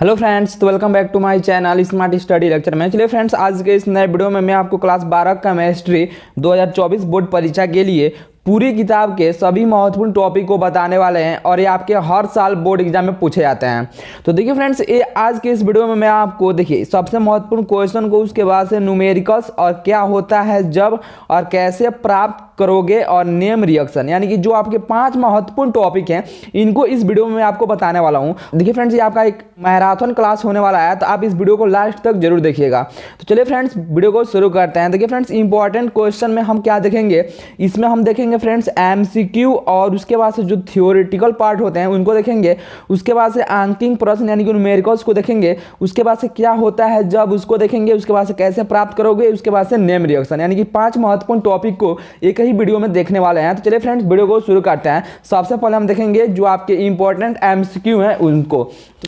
Hello friends, तो welcome back to my channel smart study lecture में। चलिए friends, आज के इस नए वीडियो में मैं आपको क्लास 12 केमिस्ट्री 2024 बोर्ड परीक्षा के लिए पूरी किताब के सभी महत्वपूर्ण टॉपिक को बताने वाले हैं और ये आपके हर साल बोर्ड एग्जाम में पूछे जाते हैं। तो देखिए फ्रेंड्स, ये आज के इस वीडियो में मैं आपको देखिए सबसे महत्वपूर्ण क्वेश्चन को, उसके बाद से न्यूमेरिकल्स और क्या होता है जब और कैसे प्राप्त करोगे और नेम रिएक्शन, यानी कि जो आपके 5 महत्वपूर्ण टॉपिक हैं इनको इस वीडियो में मैं आपको बताने वाला हूं। देखिए फ्रेंड्स, ये आपका एक मैराथन क्लास होने वाला है, तो आप इस वीडियो को लास्ट तक जरूर देखिएगा। तो चलिए फ्रेंड्स, वीडियो को शुरू करते हैं। देखिए फ्रेंड्स, इंपॉर्टेंट क्वेश्चन में हम क्या देखेंगे, इसमें हम देखेंगे फ्रेंड्स एमसीक्यू और उसके बाद से जो थियोरेटिकल पार्ट होते हैं उनको देखेंगे, उसके बाद से अंकिंग प्रश्न यानी कि न्यूमेरिकल्स को देखेंगे, उसके बाद से क्या होता है जब उसको देखेंगे, उसके बाद से कैसे प्राप्त करोगे, उसके बाद से नेम रिएक्शन, यानी कि 5 महत्वपूर्ण टॉपिक को एक ही वीडियो में देखने वाले हैं। तो चलिए फ्रेंड्स, वीडियो को शुरू करते हैं। सबसे पहले हम देखेंगे जो आपके इंपॉर्टेंट एमसीक्यू हैं उनको।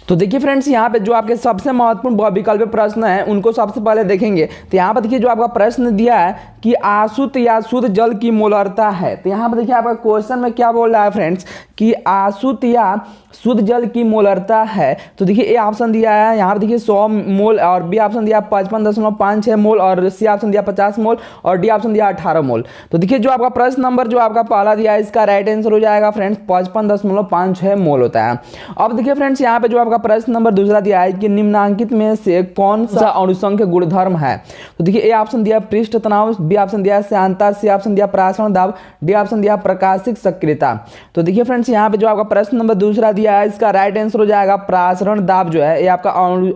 तो देखिए फ्रेंड्स, यहाँ पे जो आपके सबसे महत्वपूर्ण विकल्प प्रश्न हैं उनको सबसे पहले देखेंगे। तो यहाँ पर देखिए जो आपका प्रश्न दिया है कि आशुत या शुद्ध जल की मोलरता है। तो यहाँ पर देखिए आपका क्वेश्चन में क्या बोल रहा है फ्रेंड्स कि आशुत या शुद्ध जल की मोलरता है। तो देखिए ए ऑप्शन दिया है, यहाँ पर देखिए 100 मोल, और बी ऑप्शन दिया 55.56 मोल, और सी ऑप्शन दिया 50 मोल, और डी ऑप्शन दिया 18 मोल। तो देखिए जो आपका प्रश्न नंबर जो आपका पहला दिया है इसका राइट आंसर हो जाएगा फ्रेंड्स 55.56 मोल होता है। अब देखिए फ्रेंड्स, यहाँ पे जो आपका प्रश्न नंबर दूसरा दिया है कि निम्नांकित में से कौन सा अणुसंख्य गुणधर्म है। तो देखिए ए ऑप्शन दिया पृष्ठ तनाव, बी ऑप्शन दिया श्यानता, सी ऑप्शन दिया प्रासरण दाब, डी ऑप्शन दिया प्रकाशिक सक्रियता। तो देखिए फ्रेंड्स, यहाँ पे जो आपका प्रश्न नंबर दूसरा दिया है इसका राइट आंसर हो जाएगा प्रासरण दाब जो है ये आपका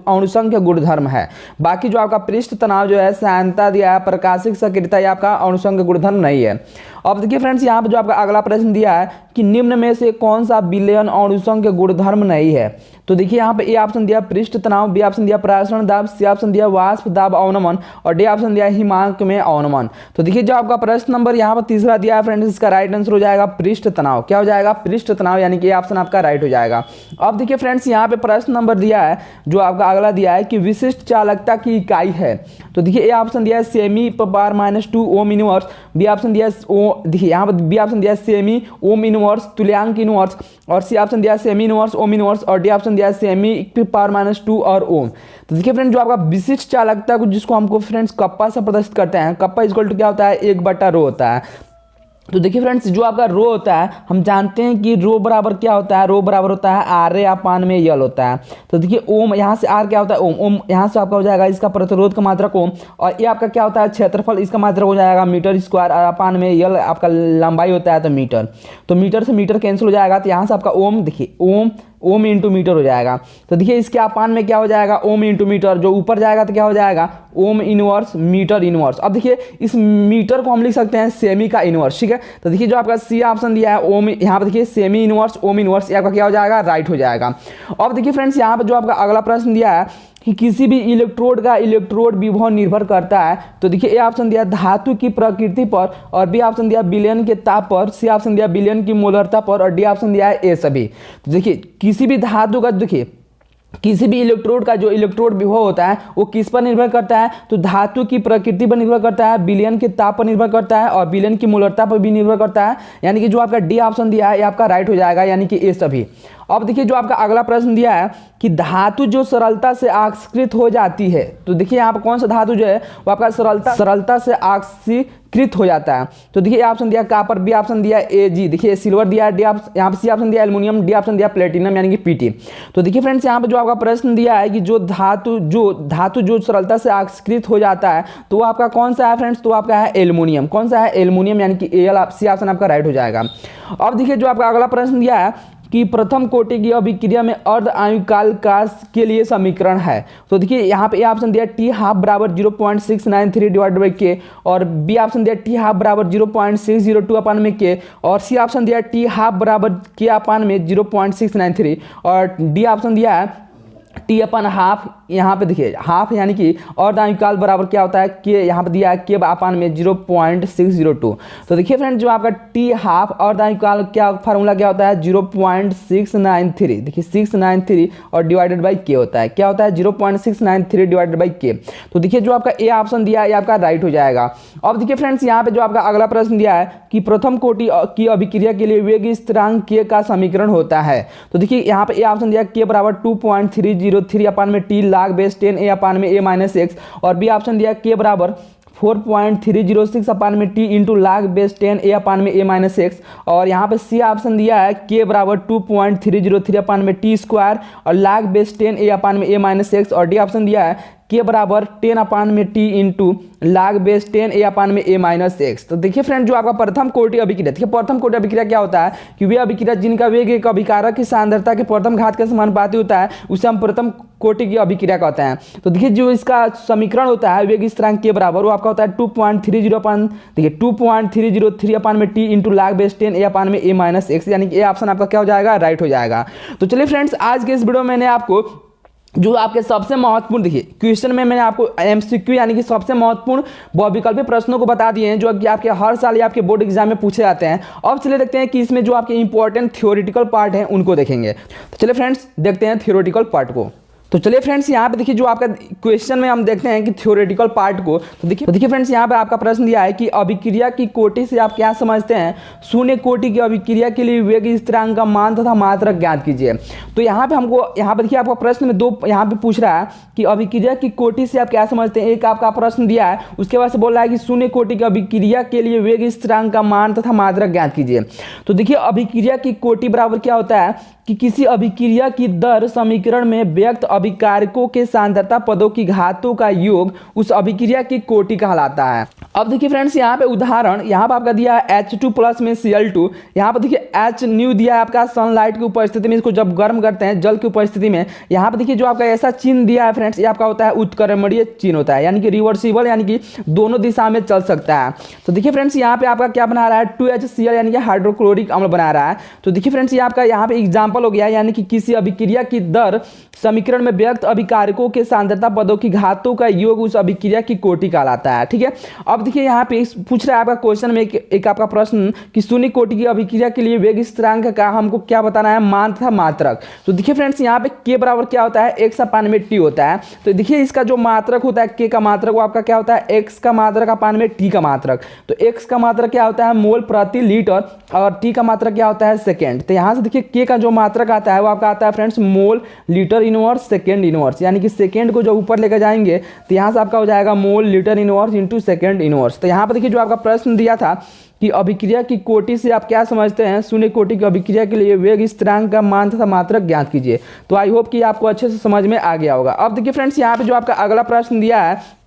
अणुसंख्य गुणधर्म है। बाकी जो आपका पृष्ठ तनाव जो है, श्यानता दिया है, प्रकाशिक सक्रियता ये आपका अणुसंख्य गुणधर्म नहीं है। अब देखिए फ्रेंड्स, यहाँ पे जो आपका अगला प्रश्न दिया है कि निम्न में से कौन सा विलयन अणुसंख्य गुणधर्म नहीं है। तो देखिए यहाँ पे ए ऑप्शन दिया पृष्ठ तनाव, बी ऑप्शन दिया प्रासरण दाब, सी ऑप्शन दिया वाष्प दाब अवनमन, और डी ऑप्शन दिया हिमांक में अवनमन। तो देखिए जो आपका प्रश्न नंबर यहाँ पर तीसरा दिया है फ्रेंड्स, इसका राइट आंसर हो जाएगा पृष्ठ तनाव। क्या हो जाएगा? पृष्ठ तनाव, यानी कि ये ऑप्शन आपका राइट हो जाएगा। अब देखिए फ्रेंड्स, यहाँ पे प्रश्न नंबर दिया है जो आपका अगला दिया है कि विशिष्ट चालकता की इकाई है। तो देखिए ए ऑप्शन दिया है सेमी power -2 ohm inverse, B option दिया देखिए यहाँ पर बी ऑप्शन दिया सेमी ओम इनवर्स तुल्यांक इनवर्स, और सी ऑप्शन दिया सेमी इनवर्स ओम इनवर्स, और डी ऑप्शन दिया सेमी पावर -2 और ओम। तो देखिए फ्रेंड्स, जो आपका विशिष्ट चालकता को जिसको हमको फ्रेंड्स कप्पा से प्रदर्शित करते हैं, कप्पा इक्वल टू क्या होता है? 1/ρ होता है। तो देखिए फ्रेंड्स, जो आपका रो होता है, हम जानते हैं कि रो बराबर क्या होता है? रो बराबर होता है आर अपान में यल होता है। तो देखिए ओम, यहाँ से आर क्या होता है? ओम। ओम यहाँ से आपका हो जाएगा इसका प्रतिरोध का मात्रक ओम, और ये आपका क्या होता है? क्षेत्रफल, इसका मात्रक हो जाएगा मीटर स्क्वायर, अपान में यल आपका लंबाई होता है तो मीटर। तो मीटर से मीटर कैंसिल हो जाएगा, तो यहाँ से आपका ओम, देखिए ओम इंटू मीटर हो जाएगा। तो देखिए इसके अपान में क्या हो जाएगा? ओम इंटू मीटर, जो ऊपर जाएगा तो क्या हो जाएगा? Ohm inverse metre inverse. अब देखिए इस मीटर को हम लिख सकते हैं सेमी का इनवर्स, ठीक है। तो देखिए जो आपका सी ऑप्शन दिया है ओम, यहाँ पर देखिए सेमी इनवर्स ओम इनवर्स, आपका क्या हो जाएगा? राइट हो जाएगा। अब देखिए फ्रेंड्स, यहाँ पर जो आपका अगला प्रश्न दिया है कि किसी भी इलेक्ट्रोड का इलेक्ट्रोड विभव निर्भर करता है। तो देखिए ए ऑप्शन दिया धातु की प्रकृति पर, और बी ऑप्शन दिया विलयन के ताप पर, सी ऑप्शन दिया विलयन की मोलरता पर, और डी ऑप्शन दिया है ए सभी। तो देखिए किसी भी धातु का, देखिए किसी भी इलेक्ट्रोड का जो इलेक्ट्रोड विभव होता है वो किस पर निर्भर करता है? तो धातु की प्रकृति पर निर्भर करता है, विलयन के ताप पर निर्भर करता है, और विलयन की मोलरता पर भी निर्भर करता है। यानी कि जो आपका डी ऑप्शन दिया है ये आपका राइट हो जाएगा, यानी कि ए सभी। अब देखिए जो आपका अगला प्रश्न दिया है कि धातु जो सरलता से ऑक्सीकृत हो जाती है। तो देखिए यहाँ पर कौन सा धातु जो है वो आपका सरलता से ऑक्सीकृत हो जाता है। तो देखिए ऑप्शन दिया कापर, बी ऑप्शन दिया एजी, देखिए सिल्वर दिया, डी यहाँ पर सी ऑप्शन दिया एल्युमिनियम, डी ऑप्शन दिया प्लेटिनम यानी कि पीटी। तो देखिए फ्रेंड्स, यहाँ पर जो आपका प्रश्न दिया है कि जो धातु जो सरलता से ऑक्सीकृत हो जाता है तो वो आपका कौन सा है फ्रेंड्स? तो आपका है एल्युमिनियम। कौन सा है? एल्युमिनियम, यानी कि एल, सी ऑप्शन आपका राइट हो जाएगा। अब देखिए जो आपका अगला प्रश्न दिया है कि प्रथम कोटि की अभिक्रिया में अर्ध आयुकाल का के लिए समीकरण है। तो देखिए यहाँ पे ए ऑप्शन दिया टी हाफ बराबर 0.693 डिवाइड बाई के, और बी ऑप्शन दिया टी हाफ बराबर 0.602 अपान में के, और सी ऑप्शन दिया टी हाफ बराबर के अपान में 0.693, और डी ऑप्शन दिया है टी अपन हाफ। यहाँ पे देखिए हाफ यानी कि अर्ध आयुकाल बराबर क्या होता है? के, यहाँ पे दिया है के अपान में 0.602। तो देखिए फ्रेंड, जो आपका टी हाफ अर्ध आयुकाल क्या फार्मूला क्या होता है? 0.693, देखिए 693 और डिवाइडेड बाई के होता है। क्या होता है? 0.693 डिवाइडेड बाई के। तो देखिए जो आपका ए ऑप्शन दिया है ये आपका राइट हो जाएगा। अब देखिए फ्रेंड्स, यहाँ पे जो आपका अगला प्रश्न दिया है कि प्रथम कोटि की अभिक्रिया के लिए वेग स्थिरांक के का समीकरण होता है। तो देखिए यहाँ पे ए ऑप्शन दिया के बराबर 2.30 003 अपान में टी log बेस 10 a अपान में a माइनस एक्स, और बी ऑप्शन दिया k बराबर 4.306 अपान में T into log base 10 a अपान में a माइनस एक्स, और यहाँ पे सी ऑप्शन दिया है k बराबर 2.303 अपान में टी स्क्वायर और log बेस 10 a अपान में a माइनस एक्स, और डी ऑप्शन दिया है के बराबर 10 अपान में T into log base 10 a अपान में a माइनस एक्स। तो देखिए फ्रेंड, जो आपका प्रथम कोटि अभिक्रिया, देखिए प्रथम कोटि अभिक्रिया क्या होता है कि वे अभिक्रिया जिनका वेग एक अभिकारक की सांद्रता के प्रथम घात के समानुपाती होता है उसे हम प्रथम कोटि की अभिक्रिया कहते हैं। तो देखिए जो इसका समीकरण होता है वेग स्थिरांक के बराबर वो आपका होता है 2.30 अपान, देखिए 2.303 अपान में T into log base 10 a अपान में a माइनस एक्स, यानी कि ए ऑप्शन आपका क्या हो जाएगा, राइट हो जाएगा। तो चलिए फ्रेंड्स, आज के इस वीडियो में मैंने आपको जो आपके सबसे महत्वपूर्ण, देखिए क्वेश्चन में मैंने आपको एमसीक्यू यानी कि सबसे महत्वपूर्ण बहुविकल्पी प्रश्नों को बता दिए हैं जो कि आपके हर साल या आपके बोर्ड एग्जाम में पूछे जाते हैं। अब चलिए देखते हैं कि इसमें जो आपके इंपॉर्टेंट थ्योरेटिकल पार्ट हैं उनको देखेंगे। तो चलिए फ्रेंड्स, देखते हैं थ्योरेटिकल पार्ट को। तो चलिए फ्रेंड्स, यहाँ पे देखिए जो आपका क्वेश्चन में हम देखते हैं कि थ्योरेटिकल पार्ट को, तो देखिए फ्रेंड्स, यहाँ पे आपका प्रश्न दिया है कि अभिक्रिया की कोटि से आप क्या समझते हैं, शून्य कोटि की अभिक्रिया के लिए वेग स्थिरांक का मान तथा मात्रक ज्ञात कीजिए। तो यहाँ पे हमको, यहाँ पे देखिए आपका प्रश्न में दो यहाँ पे पूछ रहा है कि अभिक्रिया की कोटि से आप क्या समझते हैं। एक आपका प्रश्न दिया है, उसके बाद से बोल रहा है कि शून्य कोटि की अभिक्रिया के लिए वेग स्थिरांक का मान तथा मात्रक ज्ञात कीजिए। तो देखिए अभिक्रिया की कोटि बराबर क्या होता है कि किसी अभिक्रिया की दर समीकरण में व्यक्त अभिकारकों के सांद्रता पदों की घातों का योग उस अभिक्रिया की कोटि कहलाता है। अब देखिए फ्रेंड्स, यहाँ पे उदाहरण यहाँ पे आपका दिया है H2 प्लस में Cl2। यहाँ पे देखिए H न्यू दिया है आपका सनलाइट की उपस्थिति में, इसको जब गर्म करते हैं जल की उपस्थिति में। यहाँ पे देखिए जो आपका ऐसा चिन्ह दिया है फ्रेंड्स, ये आपका होता है उत्क्रमणीय चिन्ह होता है, यानी कि रिवर्सिबल, यानी कि दोनों दिशा में चल सकता है। तो देखिए फ्रेंड्स, यहाँ पे आपका क्या बना रहा है, 2HCl यानी कि हाइड्रोक्लोरिक अम्ल बना रहा है। तो देखिए फ्रेंड्स, ये आपका यहाँ पे एग्जाम्पल हो गया, यानी कि किसी अभिक्रिया की दर समीकरण में व्यक्त अभिकारकों के सांद्रता पदों की घातों का योग उस अभिक्रिया की कोटि कहलाता है। ठीक है, अब देखिए यहाँ पे पूछ रहा है आपका क्वेश्चन में एक आपका प्रश्न कि शून्य कोटि की अभिक्रिया के लिए वेग स्थिरांक का हमको क्या बताना है, मान तथा मात्रक। तो देखिए फ्रेंड्स, यहाँ पे के बराबर क्या होता है, एक्स अपान में टी होता है। तो देखिए इसका जो मात्रक होता है के का मात्रक वो आपका क्या होता है, एक्स का मात्रक अपान में टी का मात्रक। तो एक्स का मात्रक क्या होता है, मोल प्रति लीटर, और टी का मात्रक क्या होता है, सेकेंड। तो यहाँ से देखिए के का जो मात्रक आता है वो आपका आता है friends mole litre inverse second inverse, यानी कि सेकेंड को जो ऊपर लेकर जाएंगे तो यहाँ से आपका हो जाएगा mole litre inverse into second inverse. तो यहाँ पर देखिए जो आपका प्रश्न दिया था कि अभिक्रिया की कोटि से आप क्या समझते हैं, शून्य कोटि की अभिक्रिया के लिए वेग स्थिरांक का मान तथा मात्रक ज्ञात कीजिए। तो आई होप कि आपको अच्छे से समझ में आ गया होगा। अब देखिए फ्रेंड्स, यहाँ पे जो आपका अगला प्रश्न दिया है,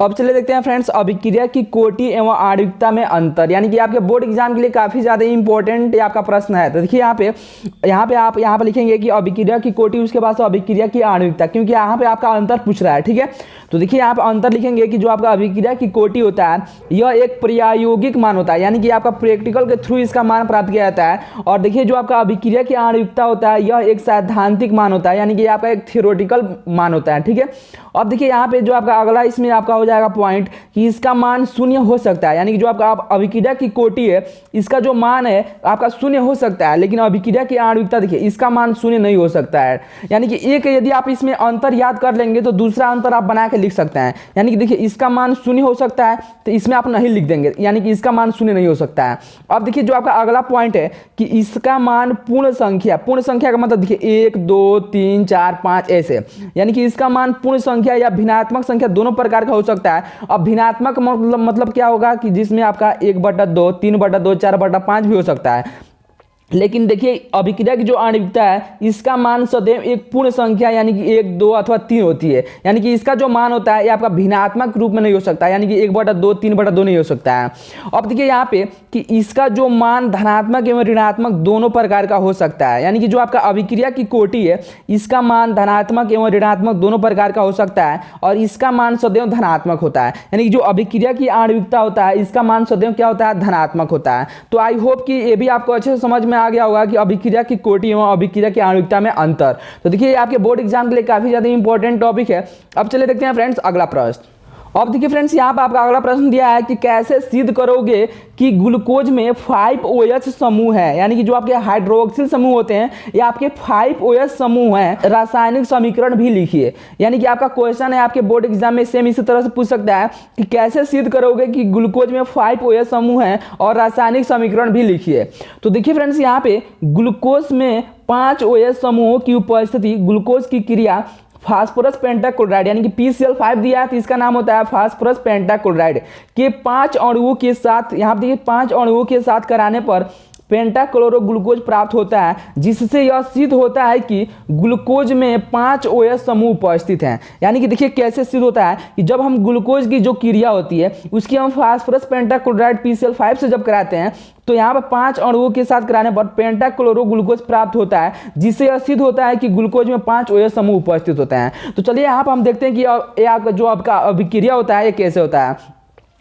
अब चलिए देखते हैं फ्रेंड्स अभिक्रिया की कोटि एवं आणविकता में अंतर, यानी कि आपके बोर्ड एग्जाम के लिए काफी ज्यादा इंपॉर्टेंट आपका प्रश्न है। तो देखिए आप यहाँ पे लिखेंगे कि अभिक्रिया की कोटि, उसके बाद अभिक्रिया की आणविकता, क्योंकि यहाँ पे आपका अंतर पूछ रहा है। ठीक है, तो देखिए यहाँ पे अंतर लिखेंगे कि जो आपका अभिक्रिया की कोटि होता है यह एक प्रायोगिक मान होता है, यानी कि आपका प्रैक्टिकल के थ्रू इसका मान प्राप्त किया जाता है। और देखिए जो आपका अभिक्रिया की आणविकता होता है यह एक सैद्धांतिक मान होता है, यानी कि आपका एक थियोरेटिकल मान होता है। ठीक है, अब देखिए यहाँ पे जो आपका अगला इसमें आपका हो जाएगा पॉइंट कि इसका मान शून्य हो सकता है, यानी कि जो आपका अभिक्रिया की कोटि है इसका जो मान है आपका शून्य हो सकता है, लेकिन अभिक्रिया की आणविकता देखिए इसका मान शून्य नहीं हो सकता है। यानी कि एक यदि आप इसमें अंतर याद कर लेंगे तो दूसरा अंतर आप बना के लिख सकते हैं, यानी कि देखिए इसका मान शून्य हो सकता है तो इसमें आप नहीं लिख देंगे, यानी कि इसका मान शून्य नहीं हो सकता है। अब देखिए जो आपका अगला पॉइंट है कि इसका मान पूर्ण संख्या का मतलब देखिए 1 2 3 4 5 ऐसे, यानी कि इसका मान पूर्ण संख्या या भिन्नात्मक संख्या दोनों प्रकार का हो सकता है। अब भिन्नात्मक मतलब क्या होगा कि जिसमें आपका 1/2 3/2 4/5 भी हो सकता है। लेकिन देखिए अभिक्रिया की जो आणविकता है इसका मान सदैव एक पूर्ण संख्या यानी कि 1 2 अथवा 3 होती है, यानी कि इसका जो मान होता है ये आपका भिन्नात्मक रूप में नहीं हो सकता, यानी कि 1/2 3/2 नहीं हो सकता है। अब देखिए यहाँ पे कि इसका जो मान धनात्मक एवं ऋणात्मक दोनों प्रकार का हो सकता है, यानी कि जो आपका अभिक्रिया की कोटि है इसका मान धनात्मक एवं ऋणात्मक दोनों प्रकार का हो सकता है, और इसका मान सदैव धनात्मक होता है, यानी कि जो अभिक्रिया की आणविकता होता है इसका मान सदैव क्या होता है, धनात्मक होता है। तो आई होप कि ये भी आपको अच्छे से समझ में आ गया होगा कि अभिक्रिया की कोटि एवं अभिक्रिया की आणविकता में अंतर। तो देखिए आपके बोर्ड एग्जाम के लिए काफी ज्यादा इंपॉर्टेंट टॉपिक है। अब चलिए देखते हैं फ्रेंड्स अगला प्रश्न। अब देखिए फ्रेंड्स, यहाँ पे आपका अगला प्रश्न दिया है कि कैसे सिद्ध करोगे कि ग्लूकोज में 5OH समूह है, यानी कि जो आपके हाइड्रोक्सिल समूह होते हैं ये आपके 5OH समूह हैं। रासायनिक समीकरण भी लिखिए। यानी कि आपका क्वेश्चन है आपके बोर्ड एग्जाम में सेम इसी तरह से पूछ सकता है कि कैसे सिद्ध करोगे कि ग्लूकोज में 5OH समूह है और रासायनिक समीकरण भी लिखिए। तो देखिए फ्रेंड्स, यहाँ पे ग्लूकोज में 5OH समूहों की उपस्थिति, ग्लूकोज की क्रिया फास्फोरस पेंटाक्लोराइड यानी कि PCl5 दिया है तो इसका नाम होता है फास्फोरस पेंटाक्लोराइड के 5 अणुओं के साथ, यहाँ पे देखिए 5 अणुओं के साथ कराने पर पेंटाक्लोरो ग्लूकोज प्राप्त होता है, जिससे यह सिद्ध होता है कि ग्लूकोज में 5OH समूह उपस्थित हैं। यानी कि देखिए कैसे सिद्ध होता है कि जब हम ग्लूकोज की जो क्रिया होती है उसकी हम फास्फोरस पेंटाक्लोराइड PCl5 से जब कराते हैं तो यहाँ पर 5 अणुओं के साथ कराने पर पेंटाक्लोरो ग्लूकोज प्राप्त होता है, जिससे यह सिद्ध होता है कि ग्लूकोज में 5OH समूह उपस्थित होते हैं। तो चलिए यहाँ पर हम देखते हैं कि यह जो आपका अभिक्रिया होता है ये कैसे होता है।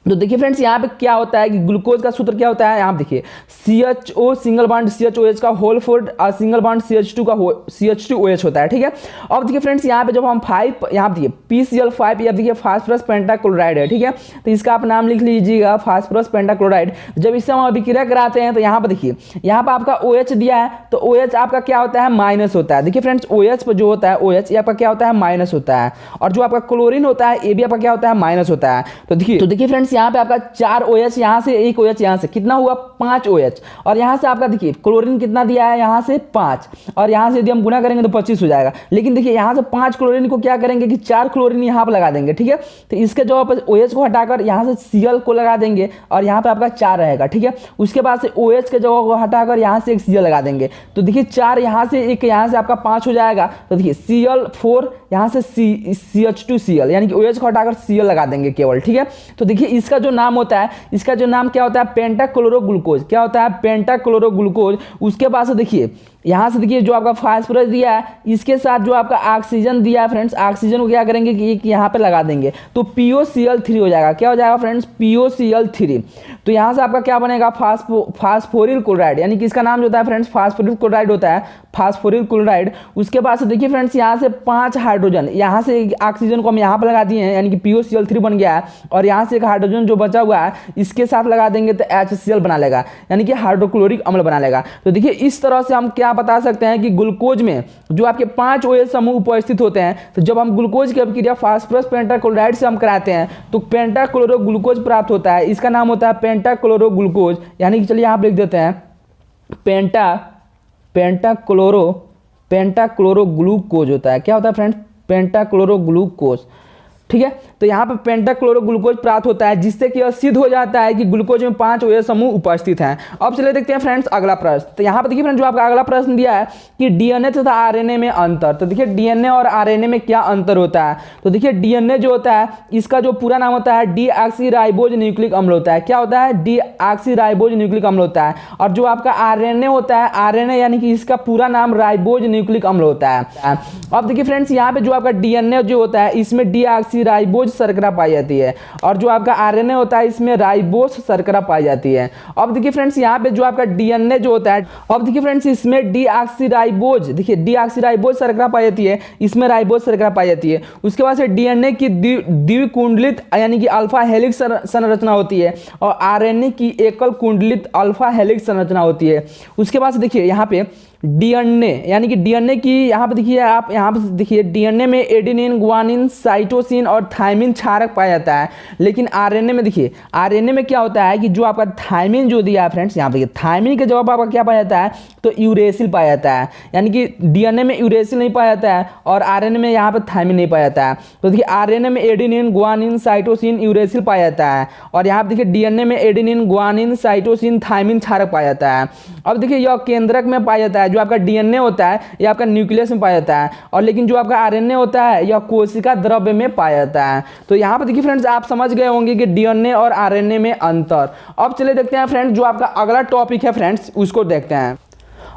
तो देखिए फ्रेंड्स, यहाँ पे क्या होता है कि ग्लूकोज का सूत्र क्या होता है, यहाँ पे देखिए CHO सिंगल बॉन्ड CHOH का होल फोर्ड और सिंगल बॉन्ड CH2 का CH2OH होता है, ठीक है। अब देखिए फ्रेंड्स, यहाँ पे जब हम 5, यहाँ पे देखिए PCl5 या देखिए फास्फोरस पेंटाक्लोराइड है, ठीक है। तो इसका आप नाम लिख लीजिएगा फास्फोरस पेंटाक्लोराइड। जब इससे हम अभिक्रिया कराते हैं तो यहाँ पे देखिए, यहाँ पे आपका OH दिया है तो OH आपका क्या होता है, माइनस होता है। देखिए फ्रेंड्स, OH पर जो होता है OH ये आपका क्या होता है, माइनस होता है। और जो आपका क्लोरीन होता है ये भी आपका क्या होता है, माइनस होता है। तो देखिए फ्रेंड्स, यहाँ पे आपका 4 OH यहाँ से, 1 OH यहाँ से, कितना हुआ 5 OH। और यहाँ से आपका देखिए क्लोरीन कितना दिया है, यहाँ से 5, और यहाँ से यदि हम गुना करेंगे तो 25 हो जाएगा। लेकिन देखिए यहाँ से 5 क्लोरीन को क्या करेंगे कि 4 क्लोरीन यहाँ पर लगा देंगे, ठीक है। तो इसके जो आप OH को हटाकर यहाँ से Cl को लगा देंगे और यहाँ पे आपका 4 रहेगा, ठीक है। उसके बाद से OH के जगह को हटाकर यहाँ से एक Cl लगा देंगे तो देखिए 4 यहाँ से, 1 यहाँ से आपका 5 हो जाएगा। तो देखिए Cl4 यहाँ से CH2Cl, यानी कि OH को हटाकर Cl लगा देंगे केवल, ठीक है। तो देखिए इसका जो नाम होता है, इसका जो नाम क्या होता है, पेंटाक्लोरो ग्लूकोज। क्या होता है, पेंटाक्लोरो ग्लूकोज। उसके बाद से देखिए यहाँ से देखिए जो आपका फास्फोरस दिया है इसके साथ जो आपका ऑक्सीजन दिया है फ्रेंड्स, ऑक्सीजन को क्या करेंगे कि एक यहाँ पे लगा देंगे तो POCl3 हो जाएगा। क्या हो जाएगा फ्रेंड्स, POCl3। तो यहाँ से आपका क्या बनेगा, फास्फोरिल क्लोराइड, यानी कि इसका नाम जो होता है फ्रेंड्स फास्फोरिल क्लोराइड होता है, फास्फोरिल क्लोराइड। उसके बाद से देखिए फ्रेंड्स, यहाँ से 5 हाइड्रोजन, यहाँ से ऑक्सीजन को हम यहाँ पर लगा दिए हैं यानी कि POCl3 बन गया है, और यहाँ से एक हाइड्रोजन जो बचा हुआ है इसके साथ लगा देंगे तो HCl बना लेगा, यानी कि हाइड्रोक्लोरिक अम्ल बना लेगा। तो देखिए इस तरह से हम क्या बता सकते हैं कि ग्लूकोज में जो आपके 5OH समूह उपस्थित होते हैं, तो जब हम ग्लूकोज की अभिक्रिया फास्फोरस पेंटाक्लोराइड से हम कराते हैं तो पेंटाक्लोरो ग्लूकोज प्राप्त होता है। इसका नाम होता है पेंटाक्लोरो ग्लूकोज, यानी कि चलिए यहाँ पे लिख देते हैं पेंटाक्लोरो ग्लूकोज होता है। क्या होता है फ्रेंड्स, पेंटाक्लोरो ग्लूकोज, ठीक है। तो यहाँ पर पेंटाक्लोरो ग्लूकोज प्राप्त होता है, जिससे कि यह सिद्ध हो जाता है कि ग्लूकोज में 5OH समूह उपस्थित हैं। अब चलिए देखते हैं फ्रेंड्स अगला प्रश्न। तो यहाँ पर देखिए फ्रेंड्स, जो आपका अगला प्रश्न दिया है कि DNA तथा RNA में अंतर। तो देखिए DNA और RNA में क्या अंतर होता है। तो देखिए DNA जो होता है इसका जो पूरा नाम होता है डीऑक्सीराइबोज न्यूक्लिक अम्ल होता है। क्या होता है, डीऑक्सीराइबोज न्यूक्लिक अम्ल होता है। और जो आपका RNA होता है, RNA यानी कि इसका पूरा नाम राइबोज न्यूक्लिक अम्ल होता है। अब देखिए फ्रेंड्स, यहाँ पे जो आपका DNA जो होता है इसमें डीऑक्सीराइबोज शर्करा पाई जाती है, और जो आपका RNA होता है इसमें राइबोस शर्करा पाई जाती है। अब देखिए फ्रेंड्स, यहाँ पे जो आपका DNA जो होता है, अब देखिए फ्रेंड्स इसमें डीऑक्सीराइबोज, देखिए डीऑक्सीराइबोज शर्करा पाई जाती है, इसमें राइबोस शर्करा पाई जाती है। उसके बाद से DNA की द्विकुंडलित यानी कि अल्फा हेलिक्स संरचना होती है, और RNA की एकल कुंडलित अल्फा हेलिक्स संरचना होती है। उसके बाद से देखिए यहाँ पे DNA यानी कि DNA की यहाँ पे देखिए, आप यहाँ पे देखिए DNA में एडेनिन, ग्वानिन, साइटोसिन और थायमिन क्षारक पाया जाता है। लेकिन RNA में देखिए, RNA में क्या होता है कि जो आपका थायमिन जो दिया है फ्रेंड्स, यहाँ पे थायमिन के जवाब आपका क्या पाया जाता है, तो यूरेसिल पाया जाता है। यानी कि DNA में यूरेसिल नहीं पाया जाता है और RNA में यहाँ पर थायमिन नहीं पाया जाता है। तो देखिए RNA में एडेनिन, ग्वानिन, साइटोसिन, यूरेसिल पाया जाता है, और यहाँ पे देखिए DNA में एडेनिन, ग्वानिन, साइटोसिन, थायमिन क्षारक पाया जाता है। अब देखिए यह केंद्रक में पाया जाता है। जो आपका DNA होता है यह आपका न्यूक्लियस में पाया जाता है, और लेकिन जो आपका RNA होता है यह कोशिका द्रव्य में पाया जाता है। तो यहाँ पर देखिए फ्रेंड्स, आप समझ गए होंगे कि DNA और RNA में अंतर। अब चलिए देखते हैं फ्रेंड्स, जो आपका अगला टॉपिक है फ्रेंड्स उसको देखते हैं।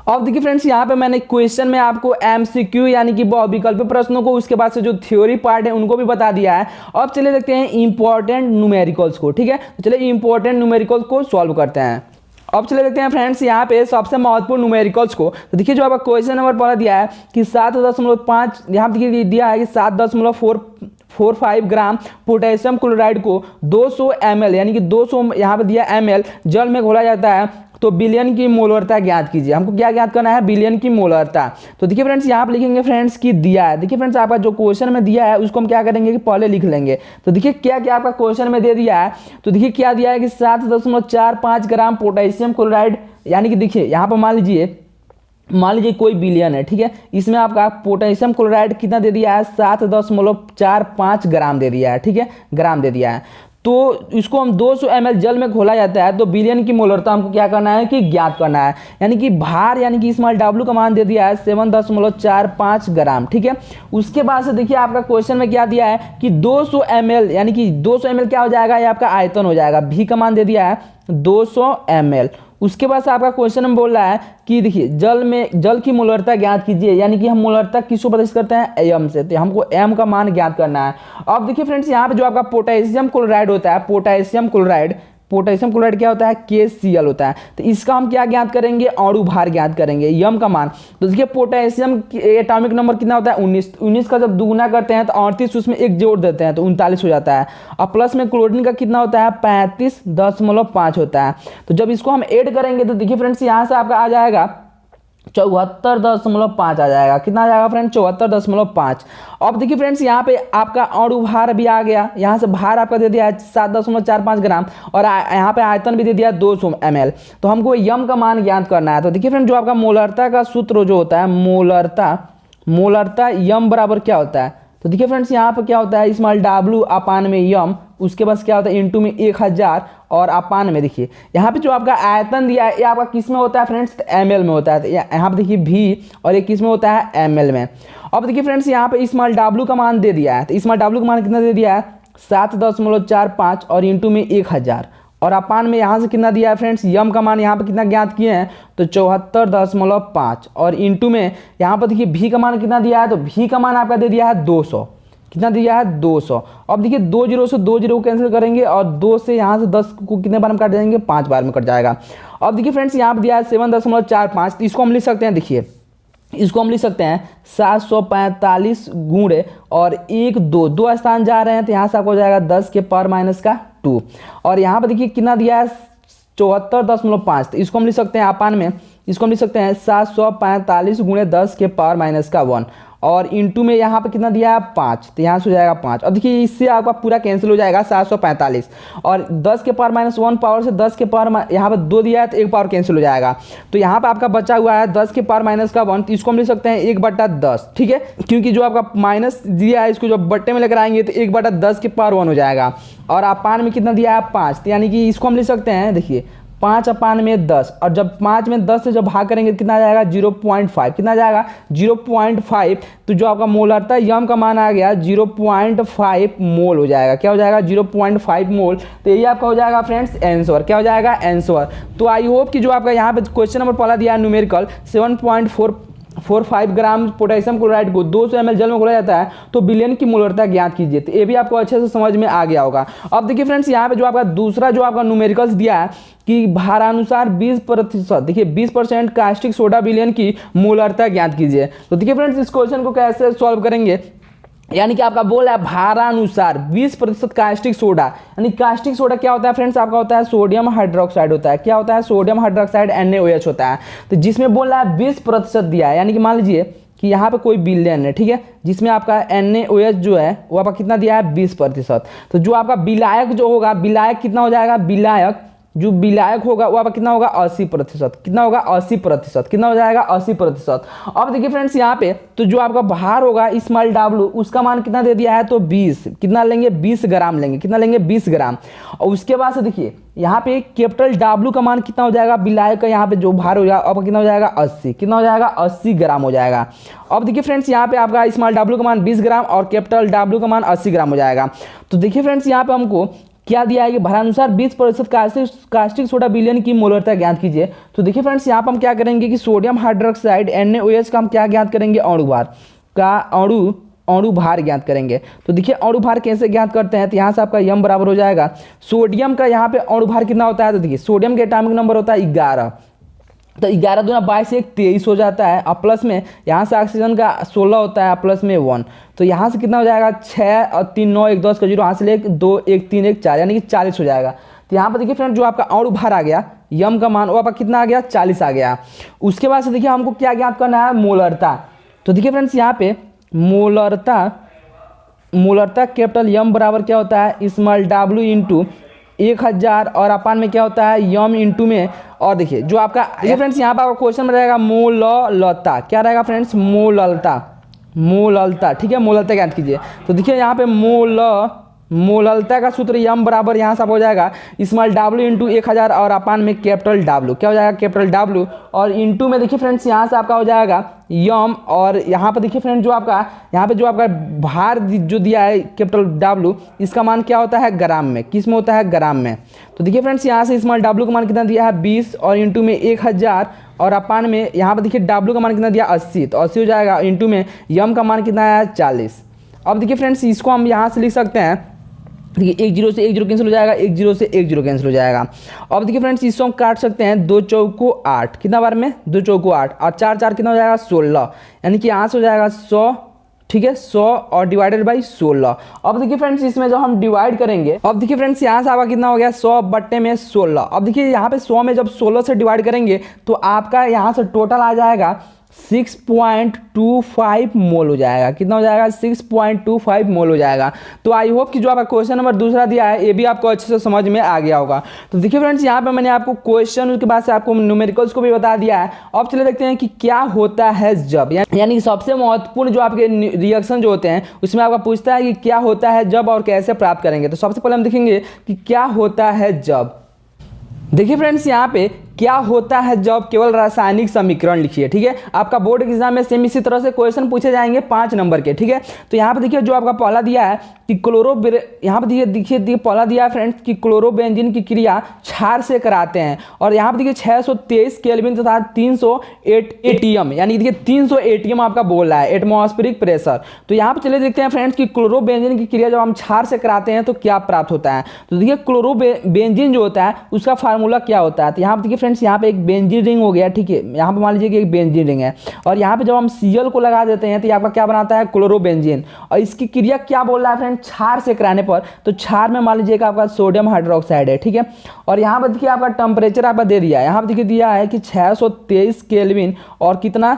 अब देखिए फ्रेंड्स, यहाँ पे मैंने क्वेश्चन में आपको MCQ यानी कि बहुविकल्पीय प्रश्नों को, उसके बाद से जो थ्योरी पार्ट है उनको भी बता दिया है। अब चलिए देखते हैं इंपॉर्टेंट न्यूमेरिकल्स को, ठीक है। तो चलिए इंपॉर्टेंट न्यूमेरिकल्स को सॉल्व करते हैं। अब चले देखते हैं फ्रेंड्स यहाँ पे सबसे महत्वपूर्ण न्यूमेरिकल्स को। तो देखिए जो आपका क्वेश्चन नंबर 15 दिया है कि 7.5, यहाँ देखिए दिया है कि 0.45 ग्राम पोटेशियम क्लोराइड को 200 ml यानी कि 200 यहाँ पे दिया ml जल में घोला जाता है तो बिलियन की मोलरता ज्ञात कीजिए। हमको क्या ज्ञात करना है, बिलियन की मोलरता। तो देखिए फ्रेंड्स यहाँ पे लिखेंगे फ्रेंड्स कि दिया है। देखिए फ्रेंड्स आपका जो क्वेश्चन में दिया है उसको हम क्या करेंगे कि पहले लिख लेंगे। तो देखिए क्या क्या आपका क्वेश्चन में दे दिया है, तो देखिए क्या दिया है कि 7.45 ग्राम पोटेशियम क्लोराइड, यानी कि देखिए यहाँ पर मान लीजिए कोई बिलियन है, ठीक है, इसमें आपका पोटेशियम क्लोराइड कितना दे दिया है 7.45 ग्राम दे दिया है, ठीक है, ग्राम दे दिया है। तो इसको हम 200 ml जल में घोला जाता है तो बिलियन की मोलरता हमको क्या करना है कि ज्ञात करना है, यानी कि भार यानी कि स्मॉल w का मान दे दिया है 7.45 ग्राम, ठीक है। उसके बाद से देखिए आपका क्वेश्चन में क्या दिया है कि 200 ml यानी कि 200 ml क्या हो जाएगा, ये आपका आयतन हो जाएगा, v का मान दे दिया है 200 ml। उसके बाद से आपका क्वेश्चन में बोल रहा है कि देखिए जल की मोलरता ज्ञात कीजिए, यानी कि हम मोलरता किसको प्रदर्शित करते हैं, एम से, तो हमको एम का मान ज्ञात करना है। अब देखिए फ्रेंड्स यहाँ पे जो आपका पोटेशियम क्लोराइड होता है, पोटेशियम क्लोराइड क्या होता है, KCl होता है, तो इसका हम क्या ज्ञात करेंगे, अणु भार ज्ञात करेंगे, यम का मान। तो देखिए पोटेशियम एटॉमिक नंबर कितना होता है 19 का जब दुगुना करते हैं तो 38 उसमें एक जोड़ देते हैं तो 39 हो जाता है, और प्लस में क्लोरीन का कितना होता है 35.5 होता है। तो जब इसको हम ऐड करेंगे तो देखिए फ्रेंड्स यहाँ से आपका आ जाएगा 74.5 आ जाएगा, कितना आ जाएगा फ्रेंड्स 74.5। अब देखिए फ्रेंड्स यहाँ पे आपका अणु भार भी आ गया, यहाँ से भार आपका दे दिया है 7.45 ग्राम और यहाँ पे आयतन भी दे दिया 200 ml। तो हमको यम का मान ज्ञात करना है। तो देखिए फ्रेंड्स जो आपका मोलरता का सूत्र जो होता है, मोलरता यम बराबर क्या होता है, तो देखिए फ्रेंड्स यहाँ पे क्या होता है स्मॉल w अपान में यम, उसके बाद क्या होता है इंटू में 1000 और अपान में देखिए यहाँ पे जो आपका आयतन दिया है ये आपका किस में होता है फ्रेंड्स, ml में होता है। तो यहाँ पे देखिए v और ये किस में होता है, ml में। अब देखिए फ्रेंड्स यहाँ पे स्मॉल w का मान दे दिया है, तो स्मॉल w का मान कितना दे दिया है 7.45 और इंटू में 1000 और अपान में यहाँ से कितना दिया है फ्रेंड्स, यम का मान यहाँ पे कितना ज्ञात किए हैं तो 74.5 और इंटू में यहाँ पर देखिए v का मान कितना दिया है, तो v का मान आपका दे दिया है 200, कितना दिया है 200। अब देखिए 2 0 से 2 0 को कैंसिल करेंगे और 2 से यहाँ से 10 को कितने बार में काट जाएंगे, 5 बार में कट जाएगा। अब देखिए फ्रेंड्स यहाँ पे दिया है 7.45, तो इसको हम लिख सकते हैं, देखिए इसको हम लिख सकते हैं 745 गुणे और 1 2 स्थान जा रहे हैं तो यहाँ से आपको हो जाएगा 10 के पावर माइनस का 2 और यहाँ पर देखिए कितना दिया है 74.5, तो इसको हम लिख सकते हैं अपान में, इसको हम लिख सकते हैं 745 गुणे 10 के पावर माइनस का 1 और इंटू में यहाँ पे कितना दिया है 5, तो यहाँ से हो जाएगा 5 और देखिए इससे आपका पूरा कैंसिल हो जाएगा 745 और 10 के पावर माइनस 1 पावर से 10 के पावर यहाँ पे 2 दिया है तो 1 पावर कैंसिल हो जाएगा। तो यहाँ पे आपका बचा हुआ है 10 के पावर माइनस का 1, तो इसको हम लिख सकते हैं 1/10, ठीक है, क्योंकि जो आपका माइनस दिया है इसको जब बट्टे में लेकर आएंगे तो 1/10 के पावर 1 हो जाएगा और अपान में कितना दिया है 5, तो यानी कि इसको हम लिख सकते हैं देखिए 5 अपान में 10 और जब 5 में 10 से जब भाग करेंगे तो कितना आ जाएगा 0.5, कितना आ जाएगा 0.5। तो जो आपका मोलरता यम का मान आ गया 0.5 मोल हो जाएगा, क्या हो जाएगा 0.5 मोल। तो यही आपका हो जाएगा फ्रेंड्स आंसर, क्या हो जाएगा आंसर। तो आई होप कि जो आपका यहाँ पे क्वेश्चन नंबर पहला दिया है न्यूमेरिकल 7.45 ग्राम पोटेशियम क्लोराइड को 200 ml जल में घोला जाता है तो बिलियन की मोलरता ज्ञात कीजिए, तो ये भी आपको अच्छे से समझ में आ गया होगा। अब देखिए फ्रेंड्स यहाँ पे जो आपका दूसरा जो आपका न्यूमेरिकल्स दिया है कि भारानुसार 20%, देखिए 20% कास्टिक सोडा बिलियन की मोलरता ज्ञात कीजिए। तो देखिए फ्रेंड्स इस क्वेश्चन को कैसे सॉल्व करेंगे, यानी कि आपका बोल है भारानुसार 20% कास्टिक सोडा, यानी कास्टिक सोडा क्या होता है फ्रेंड्स, आपका होता है सोडियम हाइड्रोक्साइड होता है, क्या होता है सोडियम हाइड्रोक्साइड NaOH होता है। तो जिसमें बोल रहा है 20% दिया है, यानी कि मान लीजिए कि यहाँ पे कोई बिलियन है, ठीक है, जिसमें आपका NaOH जो है वो आपका कितना दिया है 20%। तो जो आपका विलायक जो होगा, विलायक कितना हो जाएगा, विलायक जो विलायक होगा वो आपका कितना होगा 80%, कितना होगा 80%, कितना हो जाएगा 80%। अब देखिए फ्रेंड्स यहाँ पे तो जो आपका भार होगा स्मॉल w उसका मान कितना दे दिया है तो 20, कितना लेंगे 20 ग्राम लेंगे, कितना लेंगे 20 ग्राम। और उसके बाद से देखिए यहाँ पे कैपिटल W का मान कितना हो जाएगा, विलायक का यहाँ पे जो भार हो जाएगा अब कितना हो जाएगा 80, कितना हो जाएगा 80 ग्राम हो जाएगा। अब देखिए फ्रेंड्स यहाँ पे आपका स्मॉल w का मान 20 ग्राम और कैपिटल W का मान 80 ग्राम हो जाएगा। तो देखिए फ्रेंड्स यहाँ पे हमको क्या दिया है कि भारानुसार 20% कास्टिक सोडा बिलियन की मोलरता ज्ञात कीजिए। तो देखिए फ्रेंड्स यहाँ पर हम क्या करेंगे कि सोडियम हाइड्रोक्साइड NaOH का हम क्या ज्ञात करेंगे, अणु भार का अणु भार ज्ञात करेंगे। तो देखिए अणु भार कैसे ज्ञात करते हैं, तो यहाँ से आपका यम बराबर हो जाएगा सोडियम का यहाँ पे अणु भार कितना होता है, तो देखिए सोडियम के एटॉमिक नंबर होता है 11, तो 11 दूना 22 1 23 हो जाता है। अब प्लस में यहाँ से ऑक्सीजन का 16 होता है, प्लस में 1, तो यहाँ से कितना हो जाएगा 6 और 3 9 1 10 का 0, यहाँ से ले 2 1 3 1 4, यानी कि 40 हो जाएगा। तो यहाँ पर देखिए फ्रेंड जो आपका अणु भार आ गया यम का मान वो आपका कितना आ गया 40 आ गया। उसके बाद से देखिए हमको क्या ज्ञात करना है, मोलरता। तो देखिए फ्रेंड्स यहाँ पे मोलरता कैपिटल यम बराबर क्या होता है स्मॉल डब्ल्यू इंटू 1000 और अपान में क्या होता है यम इंटू में। और देखिए जो आपका देखिए फ्रेंड्स यहाँ पर आपका क्वेश्चन में रहेगा मोललता, क्या रहेगा फ्रेंड्स मोललता, ठीक है, मोललता ज्ञात कीजिए। तो देखिए यहाँ पे मोललता का सूत्र यम बराबर यहाँ सब हो जाएगा स्मॉल डब्ल्यू इंटू 1000 और अपान में कैपिटल डब्ल्यू, क्या हो जाएगा कैपिटल डब्ल्यू, और इंटू में देखिए फ्रेंड्स यहाँ से आपका हो जाएगा यम, और यहाँ पर देखिए फ्रेंड जो आपका यहाँ पे जो आपका भार जो दिया है कैपिटल डब्ल्यू, इसका मान क्या होता है ग्राम में, किस में होता है ग्राम में। तो देखिए फ्रेंड्स यहाँ से स्मॉल डब्ल्यू का मान कितना दिया है 20 और इंटू में 1000 और अपान में यहाँ पर देखिए डब्ल्यू का मान कितना दिया 80, तो 80 हो जाएगा, इंटू में यम का मान कितना है 40। अब देखिए फ्रेंड्स इसको हम यहाँ से लिख सकते हैं, देखिए 1 0 से 1 0 कैंसिल हो जाएगा, 1 0 से 1 0 कैंसिल हो जाएगा। अब देखिए फ्रेंड्स इसको हम काट सकते हैं 2 चौको 8, कितना बार में 2 चौको 8 और 4 4 कितना हो जाएगा 16, यानी कि यहाँ से हो जाएगा 100, ठीक है 100 और डिवाइडेड बाई 16। अब देखिए फ्रेंड्स इसमें जब हम डिवाइड करेंगे, अब देखिए फ्रेंड्स यहाँ से आपका कितना हो गया 100 बट्टे में 16। अब देखिए यहाँ पे 100 में जब 16 से डिवाइड करेंगे तो आपका यहाँ से टोटल आ जाएगा 6.25 मोल हो जाएगा, कितना हो जाएगा 6.25 मोल हो जाएगा। तो आई होप कि जो आपका क्वेश्चन नंबर दूसरा दिया है ये भी आपको अच्छे से समझ में आ गया होगा। तो देखिए फ्रेंड्स यहाँ पे मैंने आपको क्वेश्चन के बाद से आपको न्यूमेरिकल्स को भी बता दिया है। अब चले देखते हैं कि क्या होता है जब, यानी कि सबसे महत्वपूर्ण जो आपके रिएक्शन जो होते हैं उसमें आपका पूछता है कि क्या होता है जब और कैसे प्राप्त करेंगे। तो सबसे पहले हम देखेंगे कि क्या होता है जब। देखिए फ्रेंड्स यहाँ पे क्या होता है जब केवल रासायनिक समीकरण लिखिए, ठीक है। आपका बोर्ड के एग्जाम में सेम इसी तरह से क्वेश्चन पूछे जाएंगे 5 नंबर के, ठीक है। तो यहाँ पे देखिए जो आपका पहला दिया है कि यहाँ पे देखिए पहला दिया है फ्रेंड्स कि क्लोरोबेंजीन की क्रिया क्षार से कराते हैं, और यहाँ पे देखिए 623 केल्विन तथा 300 एटीएम, यानी देखिए 300 एटीएम आपका बोल रहा है एटमॉस्फेरिक प्रेशर। तो यहाँ पे चले देखते हैं फ्रेंड्स कि क्लोरोबेंजीन की क्रिया जब हम क्षार से कराते हैं तो क्या प्राप्त होता है। तो देखिए क्लोरोबेंजीन जो होता है उसका फार्मूला क्या होता है। तो यहाँ पे देखिए फ्रेंड्स यहाँ पे एक बेंजीन रिंग हो गया, ठीक है, यहाँ पे मान लीजिए कि एक बेंजीन रिंग है, और यहाँ पे जब हम Cl को लगा देते हैं तो ये आपका क्या बनाता है क्लोरोबेंजीन, और इसकी क्रिया क्या बोल रहा है फ्रेंड क्षार से कराने पर। तो क्षार में मान लीजिए कि आपका सोडियम हाइड्रोक्साइड है, ठीक है, और यहाँ पर देखिए आपका टेम्परेचर आपका दे दिया है, यहाँ पर देखिए दिया है कि 623 केल्विन और कितना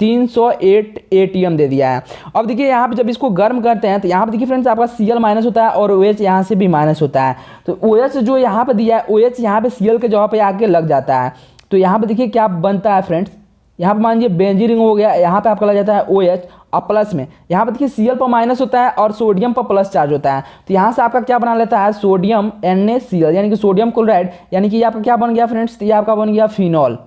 308 एटीएम दे दिया है। अब देखिए यहाँ पे जब इसको गर्म करते हैं तो यहाँ पे देखिए फ्रेंड्स आपका Cl माइनस होता है और OH यहाँ से भी माइनस होता है। तो OH जो यहाँ पे दिया है OH यहाँ पे Cl के जगह पे आके लग जाता है। तो यहाँ पे देखिए क्या बनता है फ्रेंड्स, यहाँ पे मान लीजिए बेंजीन रिंग हो गया, यहाँ पे आपका लग जाता है OH, अब प्लस में यहाँ पे देखिए Cl पर माइनस होता है और सोडियम पर प्लस चार्ज होता है। तो यहाँ से आपका क्या बना लेता है सोडियम NaCl, यानी कि सोडियम क्लोराइड, यानी कि ये आपका क्या बन गया फ्रेंड्स, ये आपका बन गया फिनॉल।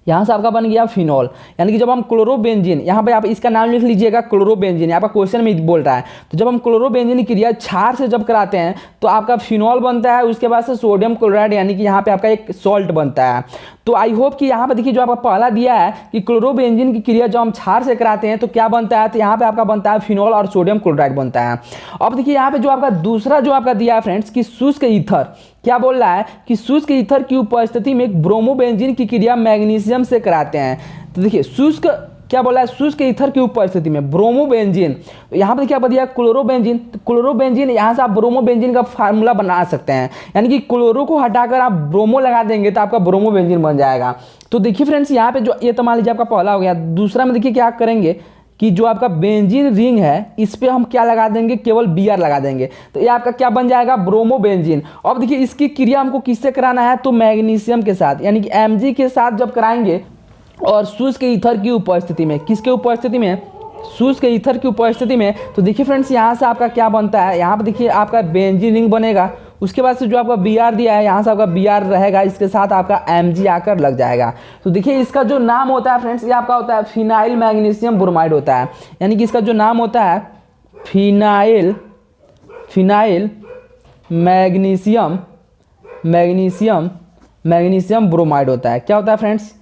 यहाँ से आपका बन गया फिनॉल, यानी कि जब हम क्लोरोबेंजीन, यहाँ पे आप इसका नाम लिख लीजिएगा क्लोरोबेंजीन, आपका क्वेश्चन में बोल रहा है। तो जब हम क्लोरोबेंजीन की क्रिया क्षार से जब कराते हैं तो आपका फिनॉल बनता है, उसके बाद से सोडियम क्लोराइड, यानी कि यहाँ पे आपका एक सॉल्ट बनता है। तो आई होप कि यहाँ पे देखिए जो आपका पहला दिया है कि क्लोरोबेंजीन की क्रिया जब हम क्षार से कराते हैं तो क्या बनता है, तो यहाँ पे आपका बनता है फिनॉल और सोडियम क्लोराइड बनता है। अब देखिए यहाँ पे जो आपका दूसरा जो आपका दिया है फ्रेंड्स कि शुष्क ईथर, क्या बोल रहा है कि शुष्क ईथर की उपस्थिति में ब्रोमोबेंजीन की क्रिया मैग्नीशियम से कराते हैं। तो देखिए शुष्क क्या बोला है, शुष्क ईथर की उपस्थिति में ब्रोमोबेंजीन, यहाँ पर क्या दिया क्लोरोबेंजीन, तो क्लोरोबेंजीन यहाँ से आप ब्रोमोबेंजीन का फार्मूला बना सकते हैं, यानी कि क्लोरो को हटाकर आप ब्रोमो लगा देंगे तो आपका ब्रोमोबेंजीन बन जाएगा। तो देखिए फ्रेंड्स यहाँ पे जो ये तो मान लीजिए आपका पहला हो गया। दूसरा में देखिए क्या करेंगे कि जो आपका बेंजीन रिंग है इस पे हम क्या लगा देंगे, केवल Br लगा देंगे, तो ये आपका क्या बन जाएगा ब्रोमोबेंजीन। अब देखिए इसकी क्रिया हमको किससे कराना है, तो मैग्नीशियम के साथ, यानी कि Mg के साथ जब कराएंगे और शुष्क ईथर की उपस्थिति में, किसके उपस्थिति में, शुष्क ईथर की उपस्थिति में। तो देखिए फ्रेंड्स यहाँ से आपका क्या बनता है, यहाँ पर देखिए आपका बेंजीन रिंग बनेगा, उसके बाद से जो आपका Br दिया है यहाँ से आपका Br रहेगा, इसके साथ आपका Mg आकर लग जाएगा। तो देखिए इसका जो नाम होता है फ्रेंड्स ये आपका होता है फिनाइल मैग्नीशियम ब्रोमाइड होता है, यानी कि इसका जो नाम होता है फिनाइल मैग्नीशियम ब्रोमाइड होता है। क्या होता है फ्रेंड्स,